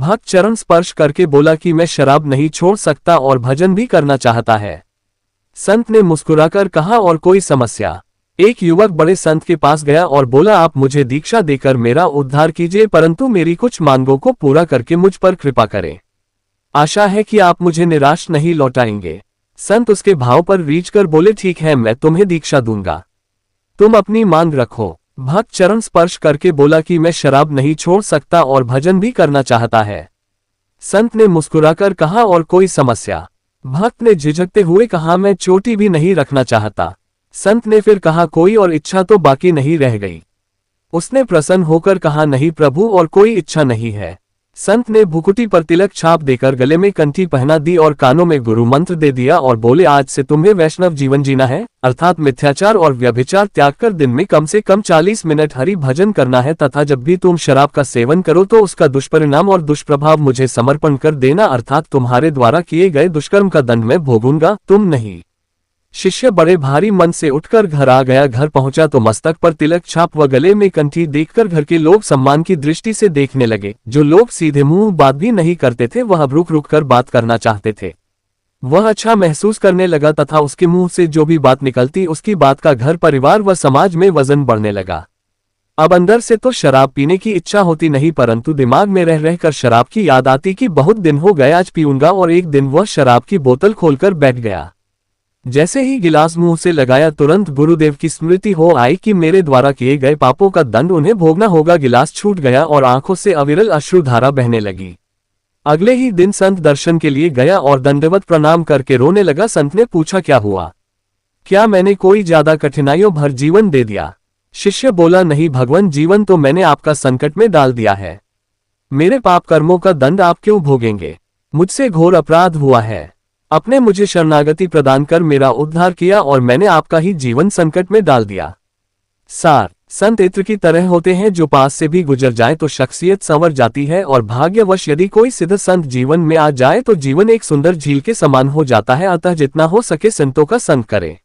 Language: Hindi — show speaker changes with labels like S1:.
S1: भक्त चरण स्पर्श करके बोला कि मैं शराब नहीं छोड़ सकता और भजन भी करना चाहता है। संत ने मुस्कुराकर कहा, और कोई समस्या? एक युवक बड़े संत के पास गया और बोला, आप मुझे दीक्षा देकर मेरा उद्धार कीजिए, परंतु मेरी कुछ मांगों को पूरा करके मुझ पर कृपा करें। आशा है कि आप मुझे निराश नहीं लौटाएंगे। संत उसके भाव पर रीझकर बोले, ठीक है, मैं तुम्हें दीक्षा दूंगा, तुम अपनी मांग रखो। भक्त चरण स्पर्श करके बोला कि मैं शराब नहीं छोड़ सकता और भजन भी करना चाहता है। संत ने मुस्कुराकर कहा, और कोई समस्या? भक्त ने झिझकते हुए कहा, मैं चोटी भी नहीं रखना चाहता। संत ने फिर कहा, कोई और इच्छा तो बाकी नहीं रह गई? उसने प्रसन्न होकर कहा, नहीं प्रभु, और कोई इच्छा नहीं है। संत ने भुकुटी पर तिलक छाप देकर गले में कंठी पहना दी और कानों में गुरु मंत्र दे दिया और बोले, आज से तुम्हें वैष्णव जीवन जीना है, अर्थात मिथ्याचार और व्यभिचार त्याग कर दिन में कम से कम 40 मिनट हरि भजन करना है, तथा जब भी तुम शराब का सेवन करो तो उसका दुष्परिणाम और दुष्प्रभाव मुझे समर्पण कर देना, अर्थात तुम्हारे द्वारा किए गए दुष्कर्म का दंड मैं भोगूंगा, तुम नहीं। शिष्य बड़े भारी मन से उठकर घर आ गया। घर पहुंचा तो मस्तक पर तिलक छाप व गले में कंठी देखकर घर के लोग सम्मान की दृष्टि से देखने लगे। जो लोग सीधे मुंह बात भी नहीं करते थे, वह रुक रुक कर बात करना चाहते थे। वह अच्छा महसूस करने लगा तथा उसके मुंह से जो भी बात निकलती उसकी बात का घर परिवार व समाज में वजन बढ़ने लगा। अब अंदर से तो शराब पीने की इच्छा होती नहीं, परंतु दिमाग में रह रहकर शराब की याद आती कि बहुत दिन हो गए, आज पीऊंगा। और एक दिन वह शराब की बोतल खोलकर बैठ गया। जैसे ही गिलास मुंह से लगाया, तुरंत गुरुदेव की स्मृति हो आई कि मेरे द्वारा किए गए पापों का दंड उन्हें भोगना होगा। गिलास छूट गया और आंखों से अविरल अश्रुधारा बहने लगी। अगले ही दिन संत दर्शन के लिए गया और दंडवत प्रणाम करके रोने लगा। संत ने पूछा, क्या हुआ? क्या मैंने कोई ज्यादा कठिनाइयों भर जीवन दे दिया? शिष्य बोला, नहीं भगवान, जीवन तो मैंने आपका संकट में डाल दिया है। मेरे पाप कर्मों का दंड आप क्यों भोगेंगे? मुझसे घोर अपराध हुआ है। आपने मुझे शरणागति प्रदान कर मेरा उद्धार किया और मैंने आपका ही जीवन संकट में डाल दिया। सार: संत इत्र की तरह होते हैं, जो पास से भी गुजर जाए तो शख्सियत संवर जाती है, और भाग्यवश यदि कोई सिद्ध संत जीवन में आ जाए तो जीवन एक सुंदर झील के समान हो जाता है। अतः जितना हो सके संतों का संग करें।